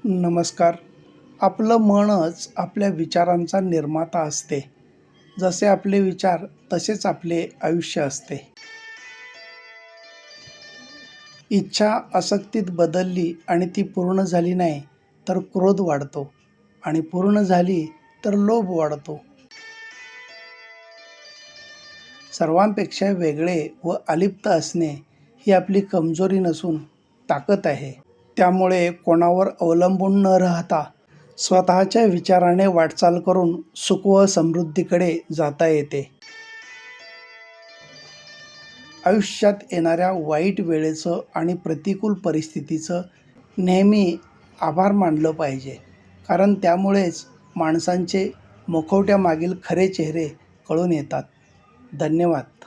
नमस्कार. आपलं मनच आपल्या विचारांचा निर्माता असते. जसे आपले विचार तसेच आपले आयुष्य असते. इच्छा आसक्तीत बदलली आणि ती पूर्ण झाली नाही तर क्रोध वाढतो आणि पूर्ण झाली तर लोभ वाढतो. सर्वांपेक्षा वेगळे व अलिप्त असणे ही आपली कमजोरी नसून ताकद आहे. त्यामुळे कोणावर अवलंबून न राहता स्वतःच्या विचाराने वाटचाल करून सुख व समृद्धीकडे जाता येते. आयुष्यात येणाऱ्या वाईट वेळेचं आणि प्रतिकूल परिस्थितीचं नेहमी आभार मानलं पाहिजे, कारण त्यामुळेच माणसांचे मुखवट्यामागील खरे चेहरे कळून येतात. धन्यवाद.